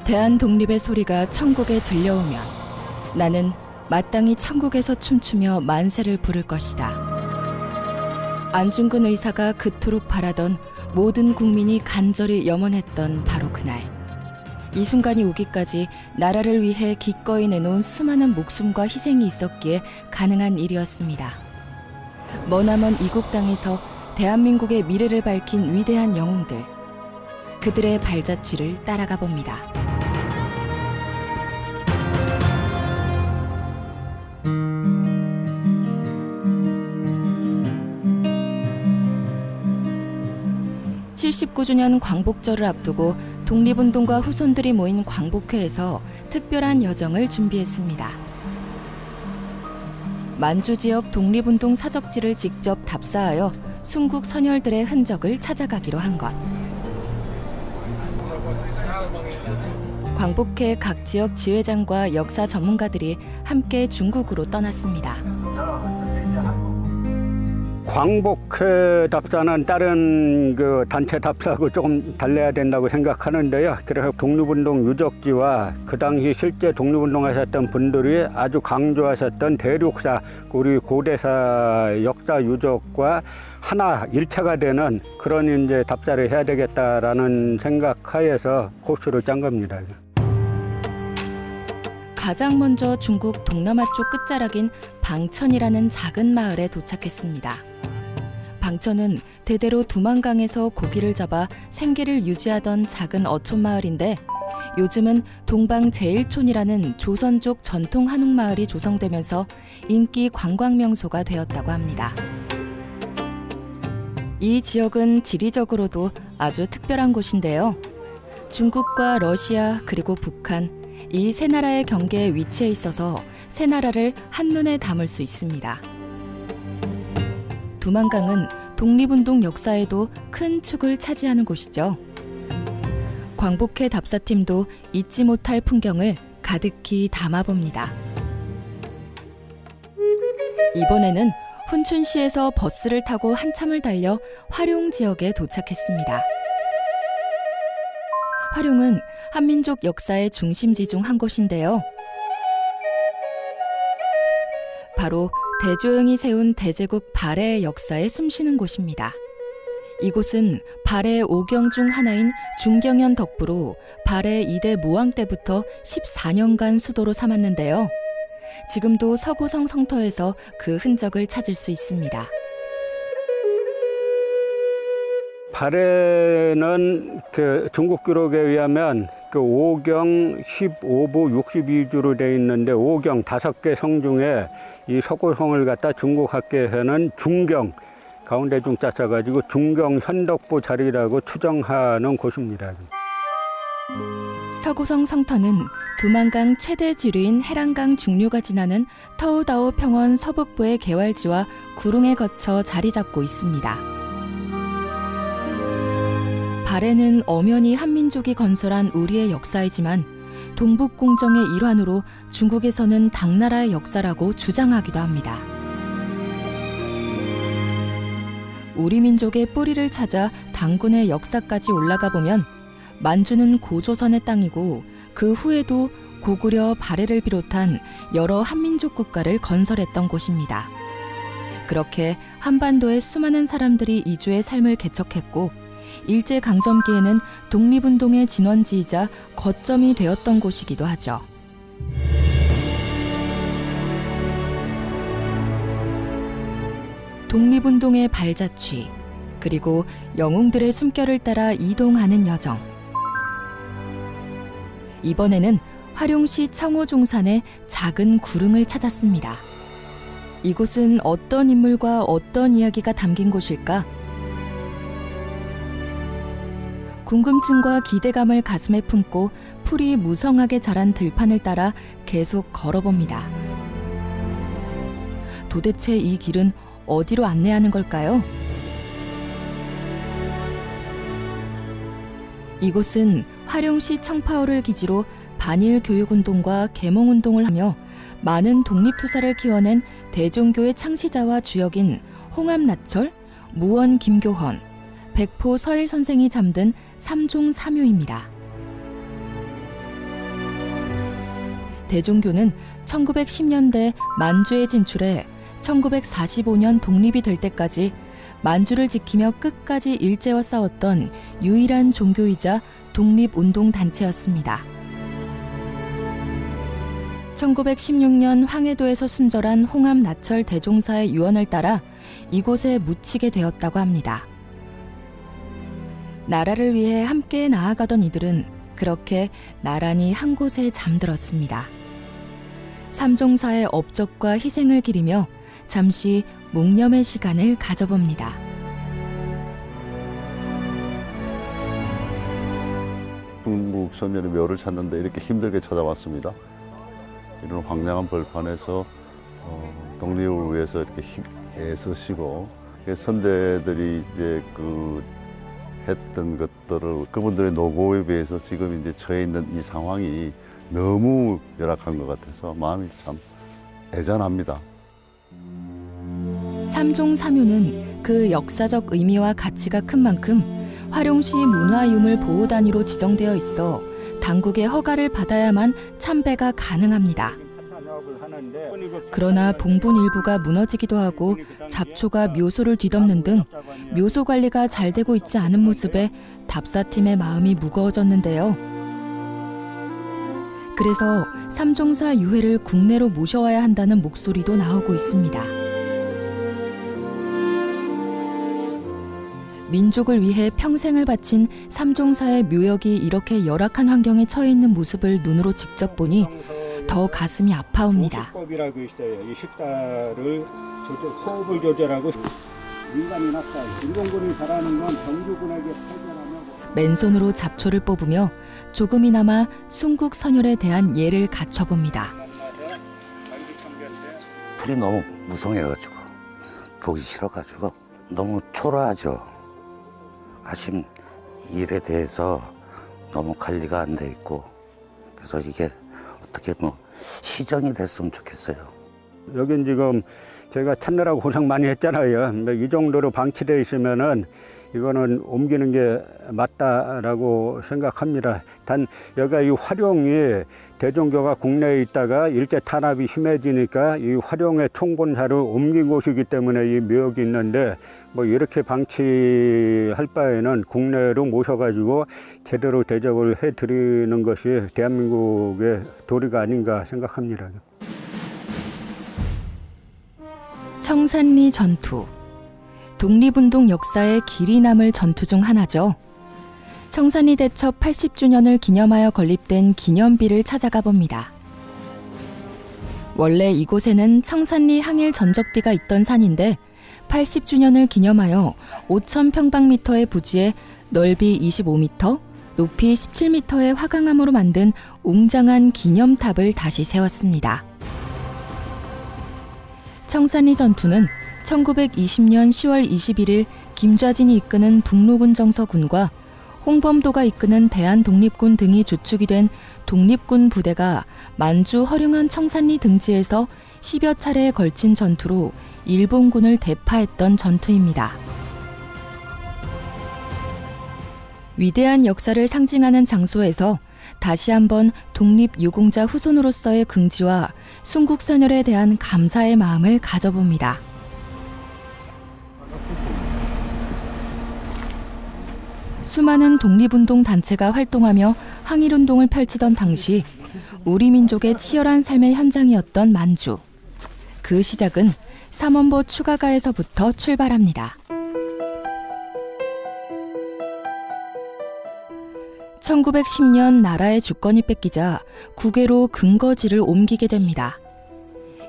대한 독립의 소리가 천국에 들려오면 나는 마땅히 천국에서 춤추며 만세를 부를 것이다. 안중근 의사가 그토록 바라던 모든 국민이 간절히 염원했던 바로 그날, 이 순간이 오기까지 나라를 위해 기꺼이 내놓은 수많은 목숨과 희생이 있었기에 가능한 일이었습니다. 머나먼 이국 땅에서 대한민국의 미래를 밝힌 위대한 영웅들, 그들의 발자취를 따라가 봅니다. (79주년) 광복절을 앞두고 독립운동가 후손들이 모인 광복회에서 특별한 여정을 준비했습니다. 만주 지역 독립운동 사적지를 직접 답사하여 순국 선열들의 흔적을 찾아가기로 한 것. 광복회 각 지역 지회장과 역사 전문가들이 함께 중국으로 떠났습니다. 광복회 답사는 다른 그 단체 답사하고 조금 달라야 된다고 생각하는데요. 그래서 독립운동 유적지와 그 당시 실제 독립운동하셨던 분들이 아주 강조하셨던 대륙사, 우리 고대사 역사 유적과 하나 일체가 되는 그런 이제 답사를 해야 되겠다라는 생각하에서 코스를 짠 겁니다. 가장 먼저 중국 동남아 쪽 끝자락인 방천이라는 작은 마을에 도착했습니다. 방천은 대대로 두만강에서 고기를 잡아 생계를 유지하던 작은 어촌 마을인데, 요즘은 동방제일촌이라는 조선족 전통 한옥마을이 조성되면서 인기 관광명소가 되었다고 합니다. 이 지역은 지리적으로도 아주 특별한 곳인데요. 중국과 러시아 그리고 북한, 이 세 나라의 경계에 위치해 있어서 세 나라를 한눈에 담을 수 있습니다. 두만강은 독립운동 역사에도 큰 축을 차지하는 곳이죠. 광복회 답사팀도 잊지 못할 풍경을 가득히 담아봅니다. 이번에는 훈춘시에서 버스를 타고 한참을 달려 화룡 지역에 도착했습니다. 화룡은 한민족 역사의 중심지 중 한 곳인데요. 바로 대조영이 세운 대제국 발해의 역사에 숨쉬는 곳입니다. 이곳은 발해의 5경 중 하나인 중경현 덕부로 발해 2대 무왕 때부터 14년간 수도로 삼았는데요. 지금도 서고성 성터에서 그 흔적을 찾을 수 있습니다. 발해는 그 중국 기록에 의하면 그 5경 15부 62주로 되어 있는데, 5경 5개 성 중에 이 서고성을 갖다 중국 학계에서는 중경, 가운데 중자 써가지고 중경 현덕부 자리라고 추정하는 곳입니다. 서고성 성터는 두만강 최대 지류인 해랑강 중류가 지나는 터우다오 평원 서북부의 개활지와 구릉에 거쳐 자리 잡고 있습니다. 발해는 엄연히 한민족이 건설한 우리의 역사이지만 동북공정의 일환으로 중국에서는 당나라의 역사라고 주장하기도 합니다. 우리 민족의 뿌리를 찾아 당군의 역사까지 올라가 보면 만주는 고조선의 땅이고, 그 후에도 고구려 발해를 비롯한 여러 한민족 국가를 건설했던 곳입니다. 그렇게 한반도의 수많은 사람들이 이주의 삶을 개척했고, 일제강점기에는 독립운동의 진원지이자 거점이 되었던 곳이기도 하죠. 독립운동의 발자취, 그리고 영웅들의 숨결을 따라 이동하는 여정. 이번에는 화룡시 청호종산의 작은 구릉을 찾았습니다. 이곳은 어떤 인물과 어떤 이야기가 담긴 곳일까? 궁금증과 기대감을 가슴에 품고 풀이 무성하게 자란 들판을 따라 계속 걸어봅니다. 도대체 이 길은 어디로 안내하는 걸까요? 이곳은 화룡시 청파오를 기지로 반일 교육운동과 계몽운동을 하며 많은 독립투사를 키워낸 대종교의 창시자와 주역인 홍암나철, 무원 김교헌, 백포 서일 선생이 잠든 삼종 삼유입니다. 대종교는 1910년대 만주에 진출해 1945년 독립이 될 때까지 만주를 지키며 끝까지 일제와 싸웠던 유일한 종교이자 독립운동단체였습니다. 1916년 황해도에서 순절한 홍암 나철 대종사의 유언을 따라 이곳에 묻히게 되었다고 합니다. 나라를 위해 함께 나아가던 이들은 그렇게 나란히 한 곳에 잠들었습니다. 삼종사의 업적과 희생을 기리며 잠시 묵념의 시간을 가져봅니다. 중국 선열의 묘를 찾는데 이렇게 힘들게 찾아왔습니다. 이런 황량한 벌판에서 독립을 위해서 이렇게 애쓰시고 선대들이 이제 했던 것들을 그분들의 노고에 비해서 지금 이제 처해 있는 이 상황이 너무 열악한 것 같아서 마음이 참 애잔합니다. 삼종삼유는 그 역사적 의미와 가치가 큰 만큼 화룡시 문화유물 보호 단위로 지정되어 있어 당국의 허가를 받아야만 참배가 가능합니다. 그러나 봉분 일부가 무너지기도 하고 잡초가 묘소를 뒤덮는 등 묘소 관리가 잘 되고 있지 않은 모습에 답사팀의 마음이 무거워졌는데요. 그래서 삼종사 유해를 국내로 모셔와야 한다는 목소리도 나오고 있습니다. 민족을 위해 평생을 바친 삼종사의 묘역이 이렇게 열악한 환경에 처해 있는 모습을 눈으로 직접 보니 더 가슴이 아파옵니다. 호흡법이라고 있어요. 이 식사를 호흡을 조절하고 민간인 학살, 인공군이 잘하는 건 정규군에게 팔전하면 맨손으로 잡초를 뽑으며 조금이나마 순국 선열에 대한 예를 갖춰봅니다. 풀이 너무 무성해가지고 보기 싫어가지고 너무 초라하죠. 아침 일에 대해서 너무 관리가 안 돼 있고 그래서 이게 어떻게 시정이 됐으면 좋겠어요. 여긴 지금 제가 찾느라고 고생 많이 했잖아요. 근데 이 정도로 방치되어 있으면은 이거는 옮기는 게 맞다라고 생각합니다. 단 여기가 이 화룡이 대종교가 국내에 있다가 일제 탄압이 심해지니까 이 화룡의 총본사를 옮긴 곳이기 때문에 이 묘역이 있는데 뭐 이렇게 방치할 바에는 국내로 모셔가지고 제대로 대접을 해드리는 것이 대한민국의 도리가 아닌가 생각합니다. 청산리 전투. 독립운동 역사에 길이 남을 전투 중 하나죠. 청산리 대첩 80주년을 기념하여 건립된 기념비를 찾아가 봅니다. 원래 이곳에는 청산리 항일 전적비가 있던 산인데 80주년을 기념하여 5,000평방미터의 부지에 넓이 25m, 높이 17m의 화강암으로 만든 웅장한 기념탑을 다시 세웠습니다. 청산리 전투는 1920년 10월 21일 김좌진이 이끄는 북로군 정서군과 홍범도가 이끄는 대한독립군 등이 주축이 된 독립군 부대가 만주 허룡한 청산리 등지에서 10여 차례에 걸친 전투로 일본군을 대파했던 전투입니다. 위대한 역사를 상징하는 장소에서 다시 한번 독립유공자 후손으로서의 긍지와 순국선열에 대한 감사의 마음을 가져봅니다. 수많은 독립운동 단체가 활동하며 항일운동을 펼치던 당시 우리 민족의 치열한 삶의 현장이었던 만주. 그 시작은 삼원보 추가가에서부터 출발합니다. 1910년 나라의 주권이 뺏기자 국외로 근거지를 옮기게 됩니다.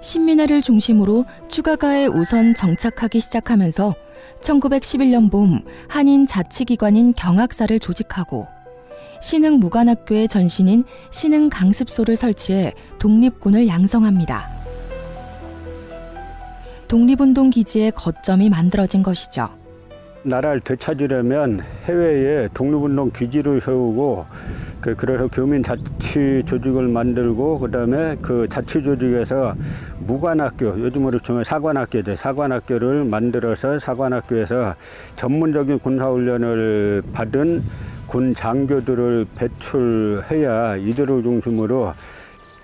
신민회를 중심으로 추가가에 우선 정착하기 시작하면서 1911년 봄 한인 자치기관인 경학사를 조직하고 신흥무관학교의 전신인 신흥강습소를 설치해 독립군을 양성합니다. 독립운동 기지의 거점이 만들어진 것이죠. 나라를 되찾으려면 해외에 독립운동 기지를 세우고 그래서 교민자치 조직을 만들고 그다음에 그 자치 조직에서 무관학교, 요즘으로 치면 사관학교죠. 사관학교를 만들어서 사관학교에서 전문적인 군사훈련을 받은 군 장교들을 배출해야 이들을 중심으로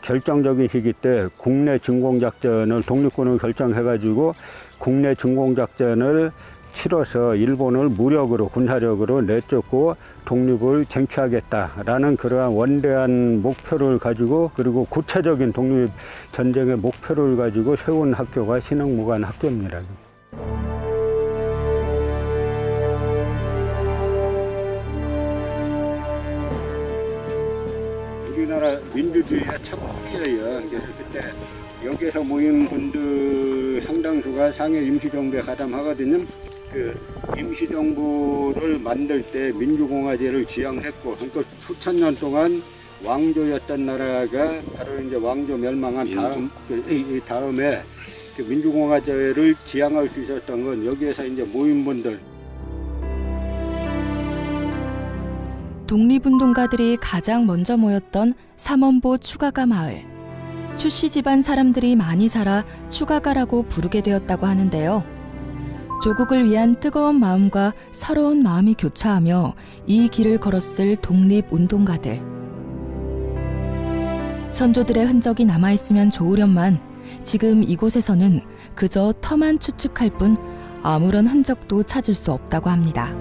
결정적인 시기 때 국내 진공작전을 독립군을 결정해가지고 국내 진공작전을 치러서 일본을 무력으로 군사력으로 내쫓고 독립을 쟁취하겠다라는 그러한 원대한 목표를 가지고 그리고 구체적인 독립전쟁의 목표를 가지고 세운 학교가 신흥무관학교입니다. 우리나라 민주주의의 첫 뿌리예요. 그래서 그때 여기서 모인 분들 상당수가 상해 임시정부에 가담하거든요. 그 임시정부를 만들 때 민주공화제를 지향했고, 그러니까 수천 년 동안 왕조였던 나라가 바로 이제 왕조 멸망한 다음에 그 민주공화제를 지향할 수 있었던 건 여기에서 이제 모인 분들. 독립운동가들이 가장 먼저 모였던 삼원보 추가가 마을. 추씨 집안 사람들이 많이 살아 추가가라고 부르게 되었다고 하는데요. 조국을 위한 뜨거운 마음과 서러운 마음이 교차하며 이 길을 걸었을 독립운동가들. 선조들의 흔적이 남아있으면 좋으련만 지금 이곳에서는 그저 터만 추측할 뿐 아무런 흔적도 찾을 수 없다고 합니다.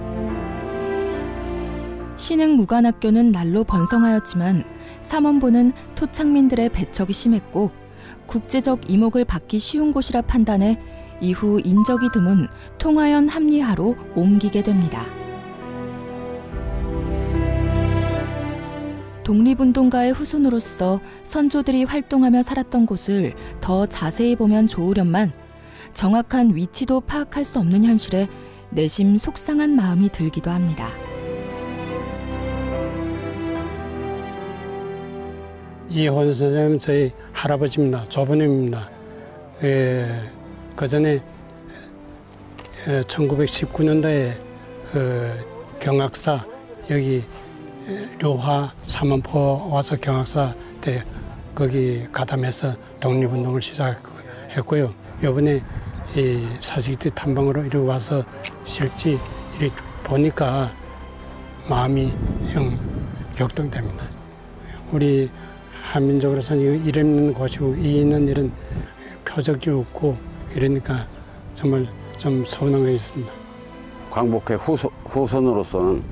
신흥무관학교는 날로 번성하였지만 삼원보는 토착민들의 배척이 심했고 국제적 이목을 받기 쉬운 곳이라 판단해 이후 인적이 드문 통화연 합리하로 옮기게 됩니다. 독립운동가의 후손으로서 선조들이 활동하며 살았던 곳을 더 자세히 보면 좋으련만 정확한 위치도 파악할 수 없는 현실에 내심 속상한 마음이 들기도 합니다. 이혼 선생님 저희 할아버지입니다. 조부님입니다. 그 전에 1919년도에 경학사 여기 료화 삼원포 와서 경학사 때 거기 가담해서 독립운동을 시작했고요. 이번에 이 사직지 탐방으로 이리 와서 실제 이리 보니까 마음이 영 격동됩니다. 우리 한민족으로서는 이름 곳이고 이 있는 이런 표적이 없고 이러니까 정말 좀 서운한 게 있습니다. 광복회 후손으로서는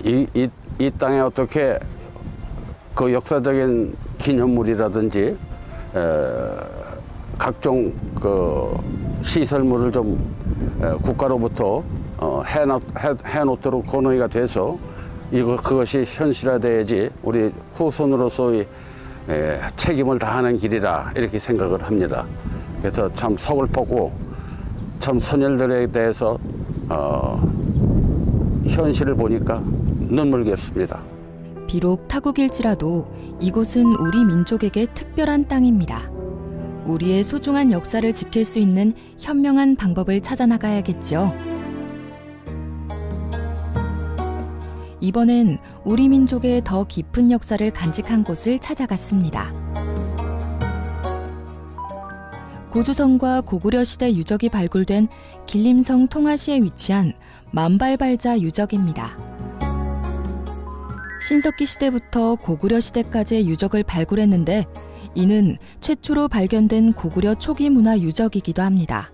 이 땅에 어떻게 그 역사적인 기념물이라든지 각종 그 시설물을 좀 국가로부터 해놓도록 건의가 돼서 그것이 현실화돼야지 우리 후손으로서의 책임을 다하는 길이라 이렇게 생각을 합니다. 그래서 참 서글프고 참 선열들에 대해서 현실을 보니까 눈물겹습니다. 비록 타국일지라도 이곳은 우리 민족에게 특별한 땅입니다. 우리의 소중한 역사를 지킬 수 있는 현명한 방법을 찾아나가야겠죠. 이번엔 우리 민족의 더 깊은 역사를 간직한 곳을 찾아갔습니다. 고조선과 고구려 시대 유적이 발굴된 길림성 통화시에 위치한 만발발자 유적입니다. 신석기 시대부터 고구려 시대까지의 유적을 발굴했는데 이는 최초로 발견된 고구려 초기 문화 유적이기도 합니다.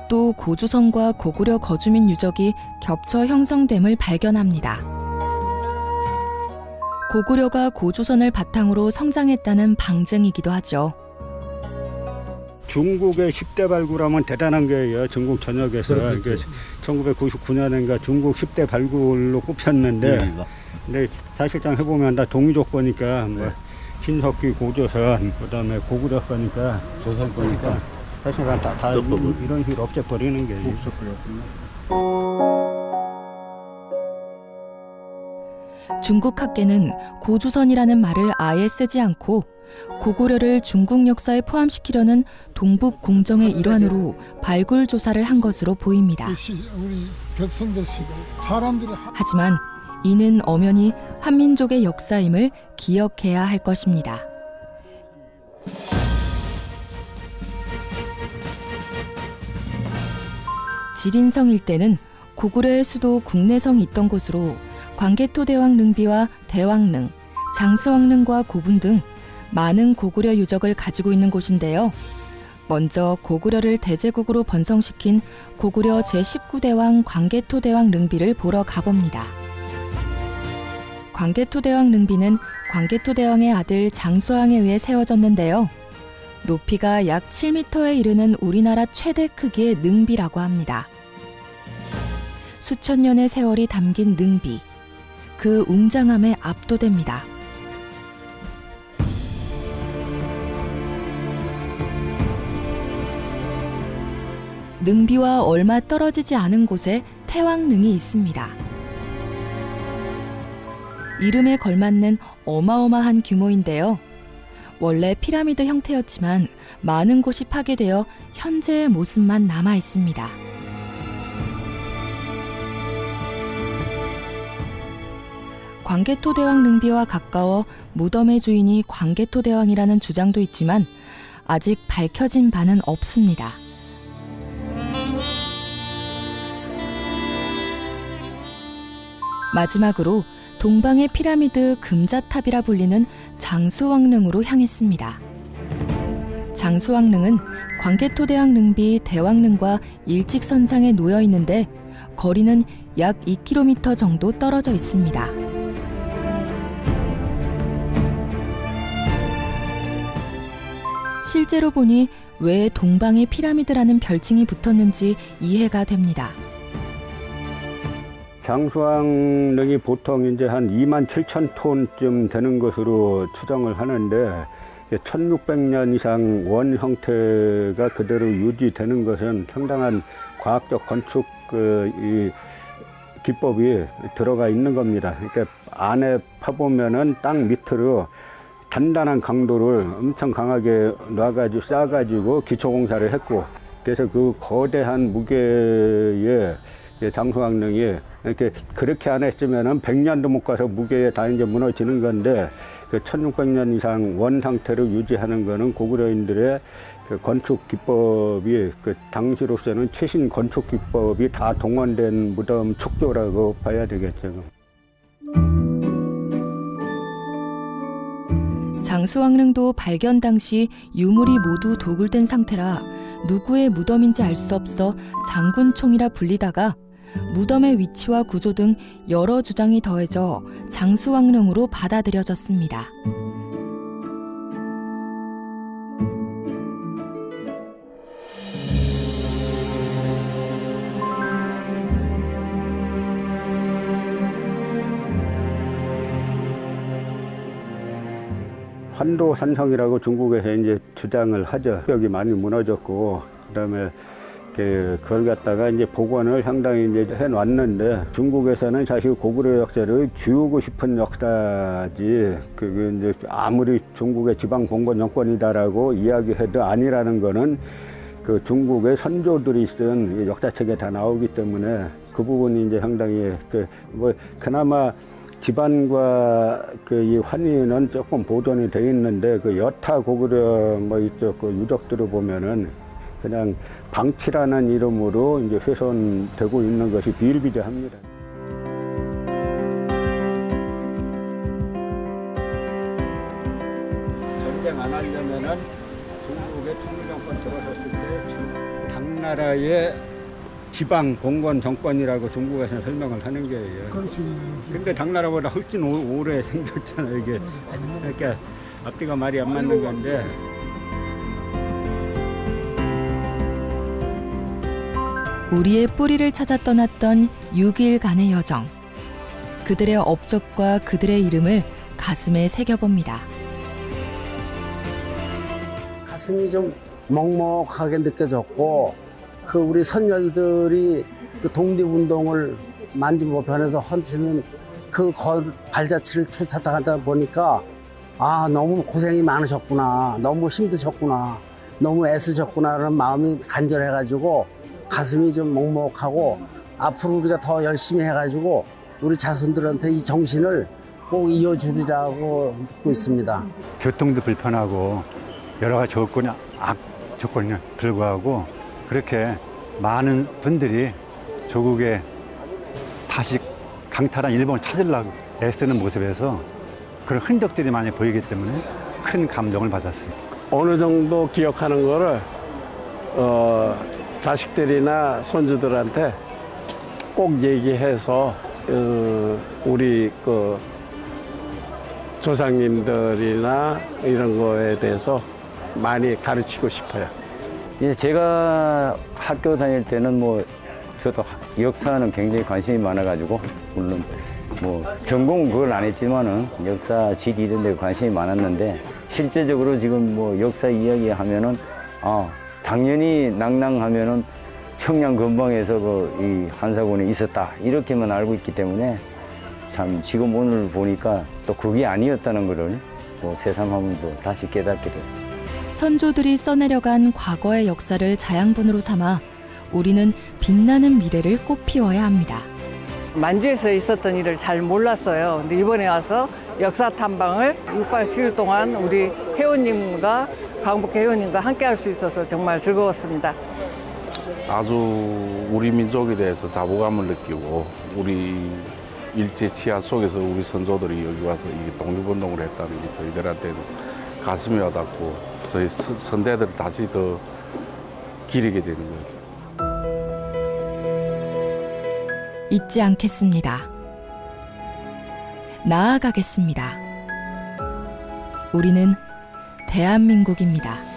또 고조선과 고구려 거주민 유적이 겹쳐 형성됨을 발견합니다. 고구려가 고조선을 바탕으로 성장했다는 방증이기도 하죠. 중국의 10대 발굴하면 대단한 거예요. 중국 전역에서. 1999년인가 중국 10대 발굴로 꼽혔는데 근데 사실상 해보면 다 동유족 거니까 뭐 신석기, 고조선, 그다음에 고구려 거니까 조선 거니까 사실상 다 이런 식으로 없애버리는 게 중국 학계는 고조선이라는 말을 아예 쓰지 않고 고구려를 중국 역사에 포함시키려는 동북 공정의 일환으로 발굴 조사를 한 것으로 보입니다. 하지만 이는 엄연히 한민족의 역사임을 기억해야 할 것입니다. 지린성 일대는 고구려의 수도 국내성이 있던 곳으로 광개토 대왕 릉비와 대왕릉, 장수왕릉과 고분 등 많은 고구려 유적을 가지고 있는 곳인데요. 먼저 고구려를 대제국으로 번성시킨 고구려 제19대왕 광개토대왕 능비를 보러 가봅니다. 광개토대왕 능비는 광개토대왕의 아들 장수왕에 의해 세워졌는데요. 높이가 약 7m에 이르는 우리나라 최대 크기의 능비라고 합니다. 수천 년의 세월이 담긴 능비, 그 웅장함에 압도됩니다. 능비와 얼마 떨어지지 않은 곳에 태왕릉이 있습니다. 이름에 걸맞는 어마어마한 규모인데요. 원래 피라미드 형태였지만 많은 곳이 파괴되어 현재의 모습만 남아 있습니다. 광개토대왕 능비와 가까워 무덤의 주인이 광개토대왕이라는 주장도 있지만 아직 밝혀진 바는 없습니다. 마지막으로 동방의 피라미드 금자탑이라 불리는 장수왕릉으로 향했습니다. 장수왕릉은 광개토대왕 능비 대왕릉과 일직선상에 놓여 있는데 거리는 약 2km 정도 떨어져 있습니다. 실제로 보니 왜 동방의 피라미드라는 별칭이 붙었는지 이해가 됩니다. 장수왕릉이 보통 이제 한 27,000톤쯤 되는 것으로 추정을 하는데 1600년 이상 원 형태가 그대로 유지되는 것은 상당한 과학적 건축 기법이 들어가 있는 겁니다. 그러니까 안에 파보면은 땅 밑으로 단단한 강도를 엄청 강하게 놔가지고 쌓아가지고 기초공사를 했고, 그래서 그 거대한 무게의 장수왕릉이 이렇게 그렇게 안 했으면은 100년도 못 가서 무게에 다 이제 무너지는 건데, 그 1600년 이상 원 상태로 유지하는 거는 고구려인들의 그 건축 기법이 그 당시로서는 최신 건축 기법이 다 동원된 무덤 축조라고 봐야 되겠죠. 장수왕릉도 발견 당시 유물이 모두 도굴된 상태라 누구의 무덤인지 알 수 없어 장군총이라 불리다가 무덤의 위치와 구조 등 여러 주장이 더해져 장수왕릉으로 받아들여졌습니다. 환도산성이라고 중국에서 이제 주장을 하죠. 벽이 많이 무너졌고, 그다음에 그걸 갖다가 이제 복원을 상당히 이제 해놨는데, 중국에서는 사실 고구려 역사를 지우고 싶은 역사지, 그게 이제 아무리 중국의 지방 봉건 정권이다라고 이야기해도 아니라는 거는 그 중국의 선조들이 쓴 역사책에 다 나오기 때문에 그 부분이 이제 상당히 그나마 기반과 이 환희는 조금 보존이 돼 있는데, 그 여타 고구려 이쪽 그 유적들을 보면은 그냥 방치라는 이름으로 이제 훼손되고 있는 것이 비일비재합니다. 전쟁 안 하려면은 중국의 통일정권 들어섰을 때 당나라의 지방 봉건 정권이라고 중국에서는 설명을 하는 거예요. 그렇지. 근데 당나라보다 훨씬 오래 생겼잖아요, 이게. 그러니까 앞뒤가 말이 안 맞는 건데. 우리의 뿌리를 찾아 떠났던 6일간의 여정. 그들의 업적과 그들의 이름을 가슴에 새겨봅니다. 가슴이 좀 먹먹하게 느껴졌고, 그 우리 선열들이 그 독립운동을 만주보편에서 헌치는 그 발자취를 쫓아다니다 보니까, 아, 너무 고생이 많으셨구나, 너무 힘드셨구나, 너무 애쓰셨구나라는 마음이 간절해가지고 가슴이 좀 먹먹하고, 앞으로 우리가 더 열심히 해가지고 우리 자손들한테 이 정신을 꼭 이어주리라고 믿고 있습니다. 교통도 불편하고 여러 가지 조건이 조건이 불구하고 그렇게 많은 분들이 조국에 다시 강탈한 일본을 찾으려고 애쓰는 모습에서 그런 흔적들이 많이 보이기 때문에 큰 감동을 받았습니다. 어느 정도 기억하는 거를 자식들이나 손주들한테 꼭 얘기해서 우리 그 조상님들이나 이런 거에 대해서 많이 가르치고 싶어요. 예, 제가 학교 다닐 때는 뭐 저도 역사는 굉장히 관심이 많아가지고 물론 뭐 전공은 그걸 안 했지만은 역사, 지리 이런 데 관심이 많았는데 실제적으로 지금 뭐 역사 이야기하면은 당연히 낭낭하면은 평양 근방에서 이 한사군에 있었다 이렇게만 알고 있기 때문에 참 지금 오늘 보니까 또 그게 아니었다는 거를 뭐 새삼하면 또 다시 깨닫게 됐어요. 선조들이 써내려간 과거의 역사를 자양분으로 삼아 우리는 빛나는 미래를 꽃피워야 합니다. 만주에서 있었던 일을 잘 몰랐어요. 근데 이번에 와서 역사 탐방을 6박 7일 동안 우리 회원님과 강북회 회원님과 함께 할 수 있어서 정말 즐거웠습니다. 아주 우리 민족에 대해서 자부감을 느끼고 우리 일제 치하 속에서 우리 선조들이 여기 와서 이 독립운동을 했다는 게 저희들한테는 가슴이 와닿고 저희 선대들을 다시 더 기리게 되는 거죠. 잊지 않겠습니다. 나아가겠습니다. 우리는 대한민국입니다.